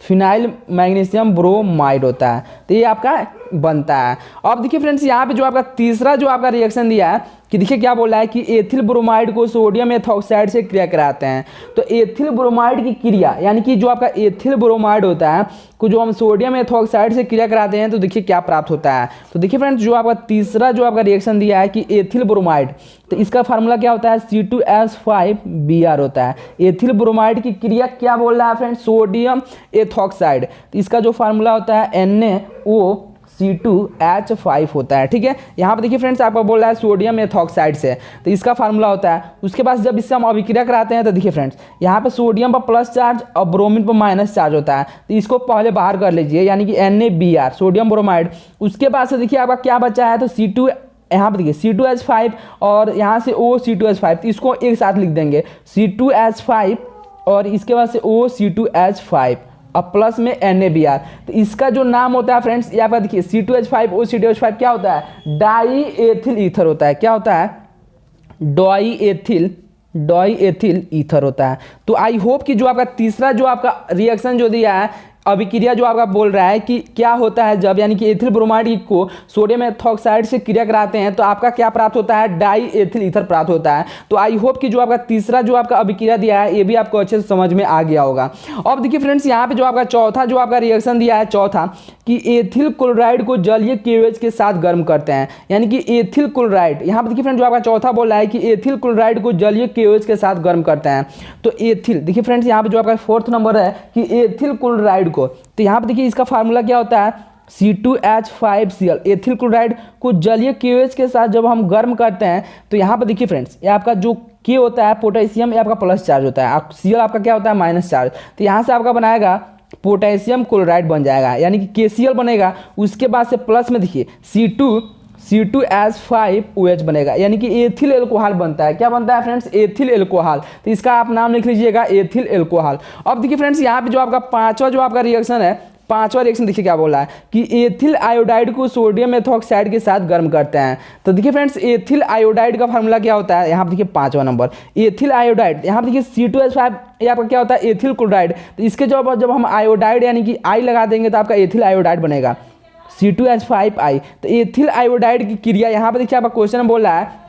फिनाइल मैग्नीशियम ब्रोमाइड होता है। तो ये आपका बनता है। अब देखिए फ्रेंड्स यहाँ पे जो आपका तीसरा जो आपका रिएक्शन दिया है कि देखिए क्या बोला है कि एथिल ब्रोमाइड को सोडियम एथॉक्साइड से क्रिया कराते हैं। तो एथिल ब्रोमाइड की क्रिया यानी कि जो आपका एथिल ब्रोमाइड होता है को जो हम सोडियम एथॉक्साइड से क्रिया कराते हैं तो देखिए क्या प्राप्त होता है। तो देखिए फ्रेंड्स जो आपका तीसरा जो आपका रिएक्शन दिया है कि एथिल ब्रोमाइड, तो इसका फार्मूला क्या होता है C2H5Br होता है। एथिल ब्रोमाइड की क्रिया क्या बोल रहा है फ्रेंड्स, सोडियम एथॉक्साइड, तो इसका जो फार्मूला होता है NaOC2H5 होता है। ठीक है, यहाँ पे देखिए फ्रेंड्स आपको बोल रहा है सोडियम एथॉक्साइड से, तो इसका फार्मूला होता है। उसके बाद जब इससे हम अभिक्रिया कराते हैं तो देखिए फ्रेंड्स यहाँ पे सोडियम पर प्लस चार्ज और ब्रोमीन पर माइनस चार्ज होता है, तो इसको पहले बाहर कर लीजिए यानी कि NaBr सोडियम ब्रोमाइड। उसके बाद से देखिए आपका क्या बचा है, तो C2 यहाँ पे देखिए C2H5 और यहाँ से OC2H5, तो इसको एक साथ लिख देंगे C2H5 और इसके बाद से OC2H5 अब प्लस में NaBr। तो इसका जो नाम होता है फ्रेंड्स यहाँ पर देखिए C2H5 OC2H5 क्या होता है, डाई एथिल ईथर होता है। क्या होता है, डाई एथिल ईथर होता है। तो आई होप कि जो आपका तीसरा जो आपका रिएक्शन जो दिया है अभिक्रिया जो आपका बोल रहा है कि क्या होता है जब यानी कि एथिल ब्रोमाइड को सोडियम एथॉक्साइड से क्रिया कराते हैं तो आपका क्या प्राप्त होता है, डाई एथिल ईथर प्राप्त होता है। तो आई होप कि जो आपका तीसरा जो आपका अभिक्रिया दिया है ये भी आपको अच्छे से समझ में आ गया होगा। अब देखिए फ्रेंड्स यहाँ पे जो आपका चौथा जो आपका रिएक्शन दिया है, चौथा कि एथिल क्लोराइड को जलीय KOH के साथ गर्म करते हैं, यानी कि एथिल क्लोराइड यहाँ पे देखिए फ्रेंड्स जो आपका चौथा बोल रहा है कि एथिल क्लोराइड को जलीय KOH के साथ गर्म करते हैं। तो एथिल देखिए फ्रेंड्स यहाँ पे जो आपका फोर्थ नंबर है कि एथिल क्लोराइड को, तो यहाँ पे देखिए इसका फार्मूला क्या होता है C2H5Cl। एथिल क्लोराइड को जलीय KOH के साथ जब हम गर्म करते हैं तो यहाँ पे देखिए फ्रेंड्स ये आपका जो K होता है पोटेशियम, ये आपका प्लस चार्ज होता है, Cl आपका क्या होता है माइनस चार्ज। तो यहाँ से आपका बनाएगा पोटेशियम क्लोराइड बन जाएगा यानी कि KCl बनेगा। उसके बाद से प्लस में देखिए C2H5OH बनेगा यानी कि एथिल एल्कोहल बनता है। क्या बनता है फ्रेंड्स, एथिल एल्कोहल। तो इसका आप नाम लिख लीजिएगा एथिल एल्कोहल। अब देखिए फ्रेंड्स यहाँ पे जो आपका पांचवा जो आपका रिएक्शन है, पांचवा रिएक्शन देखिए क्या बोला है कि एथिल आयोडाइड को सोडियम एथॉक्साइड के साथ गर्म करते हैं। तो देखिए फ्रेंड्स एथिल आयोडाइड का फार्मूला क्या होता है, यहाँ पे देखिए पांचवा नंबर एथिल आयोडाइड, यहाँ पे देखिए C2H5 ये आपका क्या होता है एथिल क्लोराइड। तो इसके जब हम आयोडाइड यानी कि I लगा देंगे तो आपका एथिल आयोडाइड बनेगा C2H5I। तो एथिल आयोडाइड की क्रिया यहाँ पे देखिए आपका क्वेश्चन में बोल रहा है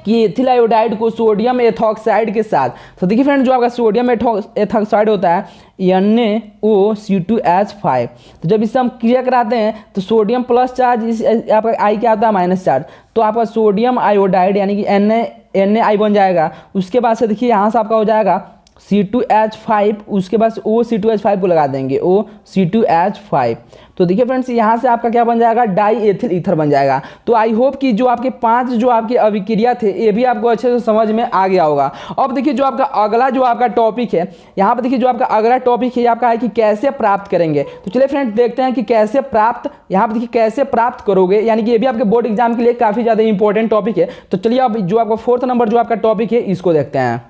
कि एथिल आयोडाइड को सोडियम एथॉक्साइड के साथ, तो देखिए फ्रेंड जो आपका सोडियम एथॉक्साइड होता है NaOC2H5, तो जब इससे हम क्रिया कराते हैं तो सोडियम प्लस चार्ज इस आपका I क्या आता है माइनस चार्ज, तो आपका सोडियम आयोडाइड यानी कि Na बन जाएगा। उसके बाद से देखिए यहाँ से आपका हो जाएगा C2H5, उसके बाद OC2H5 को लगा देंगे OC2H5। तो देखिए फ्रेंड्स यहाँ से आपका क्या बन जाएगा, डाई एथिल ईथर बन जाएगा। तो आई होप कि जो आपके पांच जो आपके अभिक्रिया थे ये भी आपको अच्छे से समझ में आ गया होगा। अब देखिए जो आपका अगला जो आपका टॉपिक है, यहाँ पे देखिए जो आपका अगला टॉपिक है आपका है कि कैसे प्राप्त करेंगे। तो चलिए फ्रेंड्स देखते हैं कि कैसे प्राप्त, यहाँ पे देखिए कैसे प्राप्त करोगे, यानी कि ये भी आपके बोर्ड एग्जाम के लिए काफ़ी ज़्यादा इंपॉर्टेंट टॉपिक है। तो चलिए अब जो आपका फोर्थ नंबर जो आपका टॉपिक है इसको देखते हैं।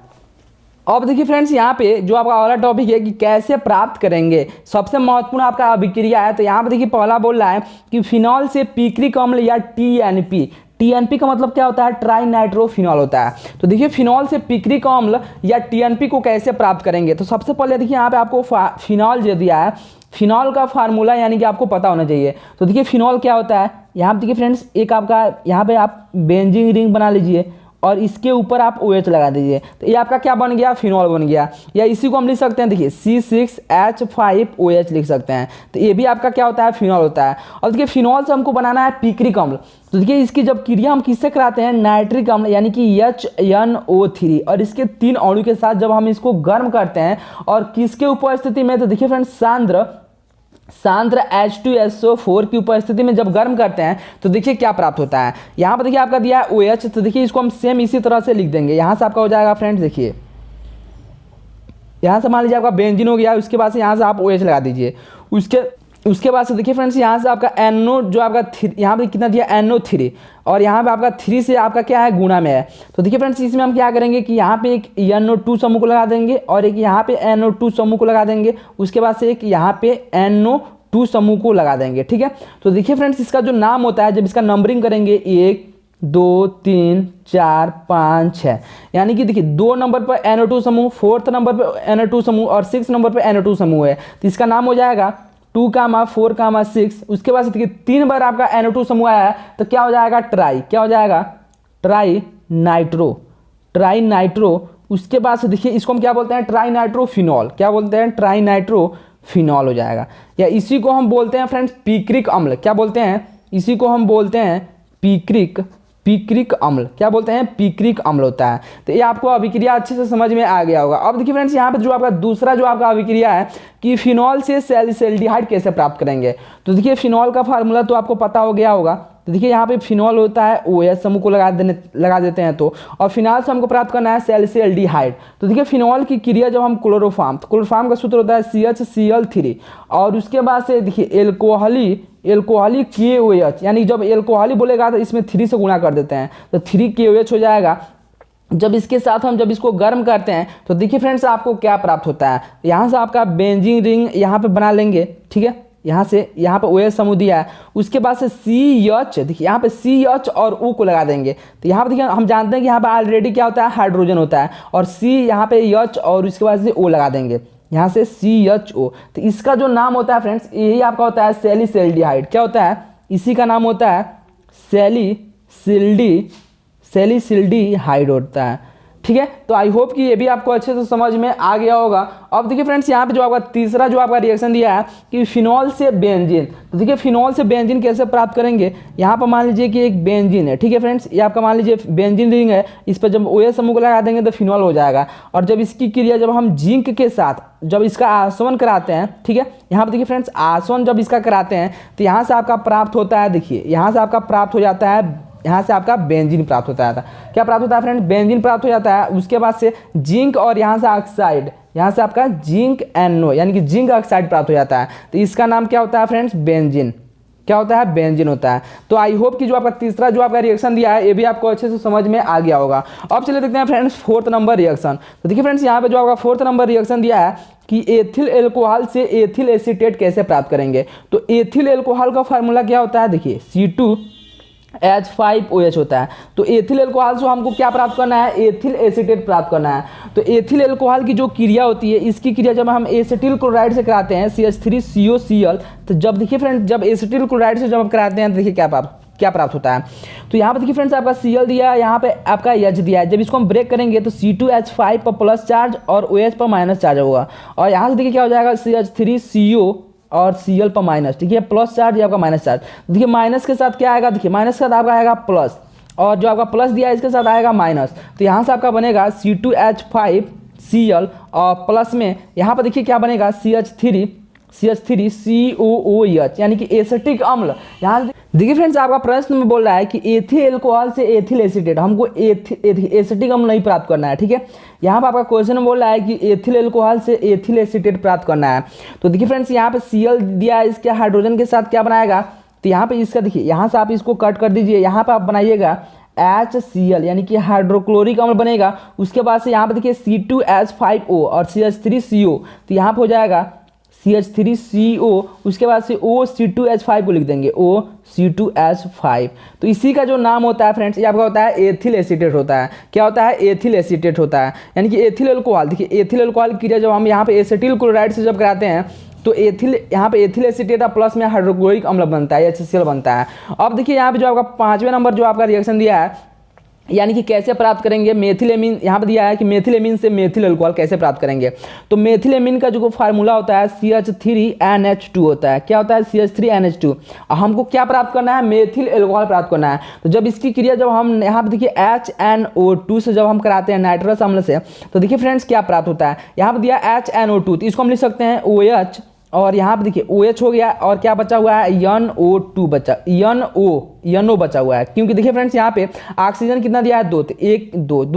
अब देखिए फ्रेंड्स यहाँ पे जो आपका अगला टॉपिक है कि कैसे प्राप्त करेंगे, सबसे महत्वपूर्ण आपका अभिक्रिया है। तो यहाँ पे देखिए पहला बोल रहा है कि फिनॉल से पिक्रिक अम्ल या TNP का मतलब क्या होता है, ट्राई नाइट्रोफिनॉल होता है। तो देखिए फिनॉल से पिक्रिक अम्ल या TNP को कैसे प्राप्त करेंगे। तो सबसे पहले देखिए यहाँ पे आपको फिनॉल जो दिया है, फिनॉल का फार्मूला यानी कि आपको पता होना चाहिए। तो देखिए फिनॉल क्या होता है, यहाँ पे देखिए फ्रेंड्स एक आपका यहाँ पे आप बेंजीन रिंग बना लीजिए और इसके ऊपर आप OH लगा दीजिए, तो ये आपका क्या बन गया, फिनॉल बन गया। या इसी को हम लिख सकते हैं देखिए C6H5OH लिख सकते हैं। तो ये भी आपका क्या होता है, फिनॉल होता है। और देखिए फिनॉल से हमको बनाना है पिक्रिक अम्ल। तो देखिए इसकी जब क्रिया हम किससे कराते हैं, नाइट्रिक अम्ल यानी कि HNO3, और इसके 3 अणु के साथ जब हम इसको गर्म करते हैं और किसके उपस्थिति में, तो देखिए फ्रेंड्स सांद्र H2SO4 की उपस्थिति में जब गर्म करते हैं तो देखिए क्या प्राप्त होता है। यहाँ पर देखिए आपका दिया है OH, तो देखिए इसको हम सेम इसी तरह से लिख देंगे। यहाँ से आपका हो जाएगा फ्रेंड्स, देखिए यहाँ से मान लीजिए आपका बेंजीन हो गया, उसके बाद से यहाँ से आप OH लगा दीजिए। उसके बाद से देखिए फ्रेंड्स यहाँ से आपका NO जो आपका यहाँ पे कितना दिया NO3, और यहाँ पे आपका 3 से आपका क्या है, गुणा में है। तो देखिए फ्रेंड्स इसमें हम क्या करेंगे कि यहाँ पे एक NO2 समूह को लगा देंगे और एक यहाँ पे NO2 समूह को लगा देंगे। उसके बाद से एक यहाँ पे NO2 समूह को लगा देंगे, ठीक है। तो देखिए फ्रेंड्स इसका जो नाम होता है, जब इसका नंबरिंग करेंगे 1 2 3 4 5 6, यानी कि देखिए 2 नंबर पर NO2 समूह, 4th नंबर पर NO2 समूह और 6 नंबर पर NO2 समूह है। तो इसका नाम हो जाएगा 2,4,6, उसके बाद से देखिए 3 बार आपका NO2 समूह आया है तो क्या हो जाएगा ट्राई, क्या हो जाएगा ट्राई नाइट्रो। उसके बाद से देखिए इसको हम क्या बोलते हैं ट्राई नाइट्रोफिनॉल, क्या बोलते हैं ट्राई नाइट्रोफिनॉल हो जाएगा। या इसी को हम बोलते हैं फ्रेंड्स पीक्रिक अम्ल, क्या बोलते हैं इसी को हम बोलते हैं पीक्रिक अम्ल, क्या बोलते हैं पीक्रिक अम्ल होता है। तो ये आपको अभिक्रिया अच्छे से समझ में आ गया होगा। अब देखिए फ्रेंड्स यहाँ पे जो आपका दूसरा जो आपका अभिक्रिया है कि फिनॉल से सैलिसिल्डिहाइड कैसे प्राप्त करेंगे। तो देखिए फिनॉल का फार्मूला तो आपको पता हो गया होगा। तो देखिए यहाँ पे फिनॉल होता है OH समूह को लगा देते हैं तो, और फिनॉल से हमको प्राप्त करना है सैलिसिल्डिहाइड। तो देखिए फिनॉल की क्रिया जब हम क्लोरोफॉर्म, तो क्लोरोफॉर्म का सूत्र होता है CHCl3, और उसके बाद से देखिए एल्कोहली KOH, यानी जब एल्कोहली बोलेगा तो इसमें 3 से गुणा कर देते हैं तो 3 KOH हो जाएगा। जब इसके साथ हम जब इसको गर्म करते हैं तो देखिए फ्रेंड्स आपको क्या प्राप्त होता है, यहाँ से आपका बेंजीन रिंग यहाँ पे बना लेंगे, ठीक है। यहाँ पे OH समूह दिया है, उसके बाद से CH, देखिए यहाँ पे CH और O को लगा देंगे। तो यहाँ पे देखिए हम जानते हैं कि यहाँ पे ऑलरेडी क्या होता है हाइड्रोजन होता है, और C यहाँ पे H और उसके बाद से O लगा देंगे, यहाँ से CHO। तो इसका जो नाम होता है फ्रेंड्स यही आपका होता है सैलिसिल्डिहाइड, क्या होता है इसी का नाम होता है सैलिसिल्डिहाइड होता है, ठीक है। तो आई होप कि ये भी आपको अच्छे से समझ में आ गया होगा। अब देखिए फ्रेंड्स यहाँ पे जो आपका तीसरा जो आपका रिएक्शन दिया है कि फिनॉल से बेंजीन, तो देखिए फिनॉल से बेंजीन कैसे प्राप्त करेंगे। यहाँ पर मान लीजिए कि एक बेंजीन है, ठीक है फ्रेंड्स, ये आपका मान लीजिए बेंजीन रिंग है, इस पर जब OH समूह को लगा देंगे तो फिनॉल हो जाएगा। और जब इसकी क्रिया जब हम जिंक के साथ जब इसका आसवन कराते हैं, ठीक है, यहाँ पर देखिए फ्रेंड्स आसवन जब इसका कराते हैं तो यहाँ से आपका प्राप्त होता है, देखिए यहाँ से आपका प्राप्त हो जाता है, यहाँ से आपका बेंजीन प्राप्त होता है। क्या प्राप्त होता है फ्रेंड बेंजीन प्राप्त हो जाता है। उसके बाद से जिंक और यहाँ से ऑक्साइड, यहाँ से आपका जिंक NO यानी कि जिंक ऑक्साइड प्राप्त हो जाता है। तो इसका नाम क्या होता है फ्रेंड्स बेंजीन, क्या होता है बेंजीन होता है। तो आई होप कि जो आपका तीसरा जो आपका रिएक्शन दिया है ये भी आपको अच्छे से समझ में आ गया होगा। अब चलिए देखते हैं फ्रेंड्स 4th नंबर रिएक्शन। तो देखिए फ्रेंड्स यहाँ पे जो आपका 4th नंबर रिएक्शन दिया है कि एथिल एल्कोहल से एथिल एसीटेट कैसे प्राप्त करेंगे। तो एथिल एल्कोहल का फार्मूला क्या होता है, देखिए C2H5OH होता है। तो एथिल एल्कोहल से हमको क्या प्राप्त करना है, एथिल एसीटेट प्राप्त करना है। तो एथिल एल्कोहल की जो क्रिया होती है, इसकी क्रिया जब हम एसिटिल क्लोराइड से कराते हैं CH3COCl, तो जब देखिए फ्रेंड्स जब एसिटिल क्लोराइड से जब हम कराते हैं तो देखिए क्या प्राप्त होता है। तो यहाँ पे देखिए फ्रेंड्स आपका Cl दिया है, यहाँ पे आपका H दिया है। जब इसको हम ब्रेक करेंगे तो C2H5 पर प्लस चार्ज और OH पर माइनस चार्ज होगा, और यहाँ से देखिए क्या हो जाएगा CH3CO और Cl पर माइनस, ठीक है, प्लस चार्ज या आपका माइनस चार्ज। देखिए माइनस के साथ क्या आएगा, देखिए माइनस के साथ आपका आएगा प्लस, और जो आपका प्लस दिया है इसके साथ आएगा माइनस। तो यहाँ से आपका बनेगा C2H5Cl और प्लस में यहाँ पर देखिए क्या बनेगा CH3COOH यानी कि एसिटिक अम्ल। यहाँ देखिए फ्रेंड्स आपका प्रश्न में बोल रहा है कि एथिल एल्कोहल से एथिल एसीटेट, हमको एसिटिक अम्ल नहीं प्राप्त करना है, ठीक है। यहाँ पर आपका क्वेश्चन में बोल रहा है कि एथिल एल्कोहल से एथिल एसीटेट प्राप्त करना है। तो देखिए फ्रेंड्स यहाँ पे Cl दिया है, इसके हाइड्रोजन के साथ क्या बनाएगा, तो यहाँ पे इसका देखिए यहाँ से आप इसको कट कर दीजिए, यहाँ पे आप बनाइएगा HCl यानी कि हाइड्रोक्लोरिक अम्ल बनेगा। उसके बाद से यहाँ पे देखिए C2H5O और CH3CO, तो यहाँ पे हो जाएगा CH3CO, उसके बाद से OC2H5 को लिख देंगे OC2H5। तो इसी का जो नाम होता है फ्रेंड्स ये आपका होता है एथिल एसीटेट होता है। क्या होता है, एथिल एसीटेट होता है। यानी कि एथिल अल्कोहल, देखिए एथिल अल्कोहल की क्रिया जब हम यहाँ पे एसिटिल क्लोराइड से जब कराते हैं तो एथिल यहाँ पे एथिल एसीटेट प्लस में हाइड्रोक्लोरिक अम्ल बनता है, HCl बनता है। अब देखिए यहाँ पे जो आपका 5वें नंबर जो आपका रिएक्शन दिया है, यानी कि कैसे प्राप्त करेंगे मेथिलेमीन, यहाँ पे दिया है कि मेथिलेमीन से मेथिल अल्कोहल कैसे प्राप्त करेंगे। तो मेथिलेमीन का जो फार्मूला होता है CH3NH2 होता है। क्या होता है, CH3NH2। हमको क्या प्राप्त करना है, मेथिल अल्कोहल प्राप्त करना है। तो जब इसकी क्रिया जब हम यहाँ पे देखिए HNO2 से जब हम कराते हैं नाइट्रस अम्ल से, तो देखिए फ्रेंड्स क्या प्राप्त होता है, यहाँ पे दिया HNO2, तो इसको हम लिख सकते हैं OH, और यहाँ पे देखिए OH हो गया और क्या बचा हुआ है NO2 बचा, NO बचा हुआ है। क्योंकि देखिए फ्रेंड्स यहाँ पे ऑक्सीजन कितना दिया है, दो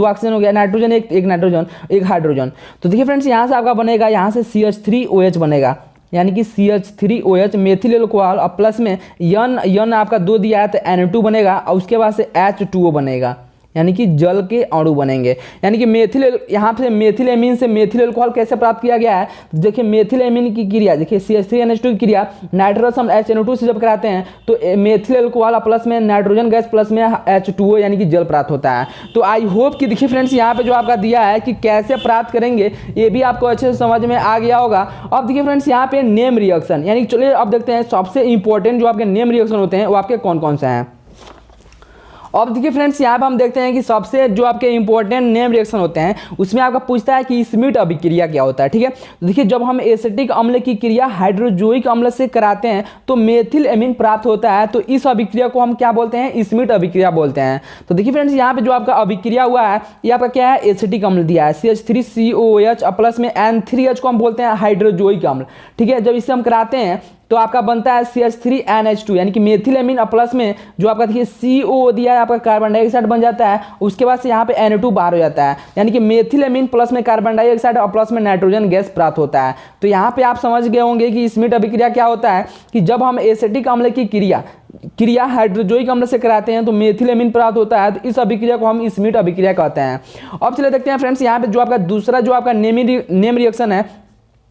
ऑक्सीजन हो गया, नाइट्रोजन एक नाइट्रोजन एक हाइड्रोजन। तो देखिए फ्रेंड्स यहाँ से आपका बनेगा, यहाँ से CH3OH बनेगा, यानी कि CH3OH मेथिल अल्कोहल और प्लस में N आपका 2 दिया है तो N2 बनेगा, और उसके बाद से H2O बनेगा, यानी कि जल के अणु बनेंगे। यानी कि मेथिल, यहाँ पे मेथिल एमीन से मेथिल अल्कोहल कैसे प्राप्त किया गया है, देखिए मेथिल एमीन की क्रिया, देखिए CH3NH2 की क्रिया नाइट्रस हम HNO2 से जब कराते हैं तो मेथिल अल्कोहल प्लस में नाइट्रोजन गैस प्लस में H2O यानी कि जल प्राप्त होता है। तो आई होप कि देखिए फ्रेंड्स यहाँ पे जो आपका दिया है कि कैसे प्राप्त करेंगे ये भी आपको अच्छे से समझ में आ गया होगा। अब देखिए फ्रेंड्स यहाँ पे नेम रिएक्शन, यानी चलिए अब देखते हैं सबसे इंपॉर्टेंट जो आपके नेम रिएक्शन होते हैं वो आपके कौन कौन से हैं। अब देखिए फ्रेंड्स यहाँ पे हम देखते हैं कि सबसे जो आपके इंपॉर्टेंट नेम रिएक्शन होते हैं उसमें आपका पूछता है कि स्मिट अभिक्रिया क्या होता है। ठीक है, तो देखिए जब हम एसिटिक अम्ल की क्रिया हाइड्रोजोइक अम्ल से कराते हैं तो मेथिल एमीन प्राप्त होता है, तो इस अभिक्रिया को हम क्या बोलते हैं, स्मिट अभिक्रिया बोलते हैं। तो देखिए फ्रेंड्स यहाँ पे जो आपका अभिक्रिया हुआ है ये आपका क्या है, एसिटिक अम्ल दिया है CH3COOH प्लस में N3H को हम बोलते हैं हाइड्रोजोइक अम्ल। ठीक है, जब इसे हम कराते हैं तो आपका बनता है CH3NH2 यानी कि मेथिल एमीन प्लस में जो आपका देखिए CO दिया है आपका कार्बन डाइऑक्साइड बन जाता है, उसके बाद से यहाँ पे NO2 बाहर हो जाता है, यानी कि मेथिल एमीन प्लस में कार्बन डाइऑक्साइड और प्लस में नाइट्रोजन गैस प्राप्त होता है। तो यहाँ पे आप समझ गए होंगे कि स्मिट अभिक्रिया क्या होता है कि जब हम एसिटिक अम्ल की क्रिया हाइड्रोजोइक अम्ल से कराते हैं तो मेथिल एमीन प्राप्त होता है, तो इस अभिक्रिया को हम स्मिट अभिक्रिया कहते हैं। अब चलिए देखते हैं फ्रेंड्स यहाँ पे जो आपका दूसरा जो आपका नेम रिएक्शन है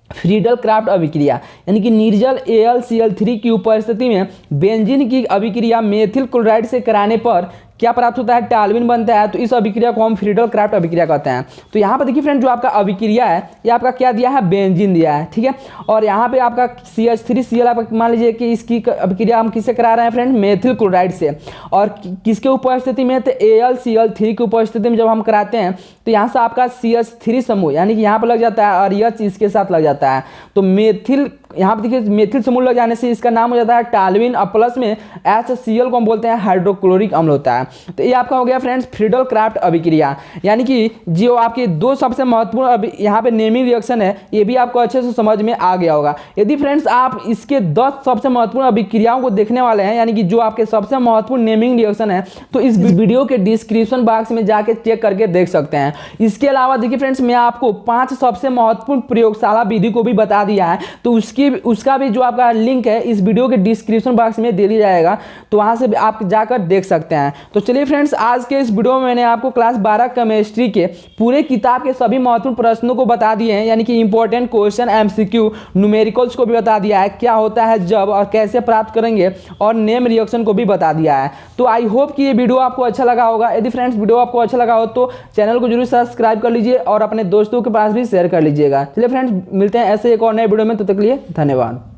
फ्रीडल क्राफ्ट अभिक्रिया, यानी कि निर्जल AlCl3 की उपस्थिति में बेंजीन की अभिक्रिया मेथिल क्लोराइड से कराने पर क्या प्राप्त होता है, टाल्विन बनता है, तो इस अभिक्रिया को हम फ्रीडल क्राफ्ट अभिक्रिया कहते हैं। तो यहाँ पर देखिए फ्रेंड जो आपका अभिक्रिया है ये आपका क्या दिया है, बेंजीन दिया है। ठीक है, और यहाँ पे आपका CH3Cl आपका मान लीजिए कि इसकी अभिक्रिया हम किससे करा रहे हैं फ्रेंड, मेथिल क्लोराइड से, और किसके उपस्थिति में, तो AlCl3 की उपस्थिति में जब हम कराते हैं तो यहाँ से आपका CH3 समूह यानी कि यहाँ पर लग जाता है और H इसके साथ लग जाता है, तो मेथिल यहाँ पे देखिए मेथिल समूह लग जाने से इसका नाम हो जाता है टाल्विन और प्लस में HCl को हम बोलते हैं हाइड्रोक्लोरिक अम्ल होता है। तो ये आपका हो गया फ्रेंड्स फ्रीडल क्राफ्ट अभिक्रिया, यानी कि जो आपके दो सबसे महत्वपूर्ण यहाँ पे नेमिंग रिएक्शन है ये भी आपको अच्छे से समझ में आ गया होगा। यदि फ्रेंड्स आप इसके 10 सबसे महत्वपूर्ण अभिक्रियाओं को देखने वाले हैं, यानी कि जो आपके सबसे महत्वपूर्ण नेमिंग रिएक्शन है, तो इस वीडियो के डिस्क्रिप्शन बॉक्स में जाके चेक करके देख सकते हैं। इसके अलावा देखिए फ्रेंड्स मैं आपको 5 सबसे महत्वपूर्ण प्रयोगशाला विधि को भी बता दिया है, तो उसका भी जो आपका लिंक है इस वीडियो के डिस्क्रिप्शन बॉक्स में दे दिया जाएगा, तो वहां से आप जाकर देख सकते हैं। तो चलिए फ्रेंड्स आज के इस वीडियो में मैंने आपको क्लास 12 केमिस्ट्री के पूरे किताब के सभी महत्वपूर्ण प्रश्नों को बता दिए हैं, यानी कि इंपॉर्टेंट क्वेश्चन MCQ न्यूमेरिकल्स को भी बता दिया है, क्या होता है जब और कैसे प्राप्त करेंगे, और नेम रिएक्शन को भी बता दिया है। तो आई होप कि ये वीडियो आपको अच्छा लगा होगा। यदि फ्रेंड्स वीडियो आपको अच्छा लगा हो तो चैनल को जरूर सब्सक्राइब कर लीजिए और अपने दोस्तों के पास भी शेयर कर लीजिएगा। चलिए फ्रेंड्स मिलते हैं ऐसे एक और नए वीडियो में, तब तक के लिए धन्यवाद।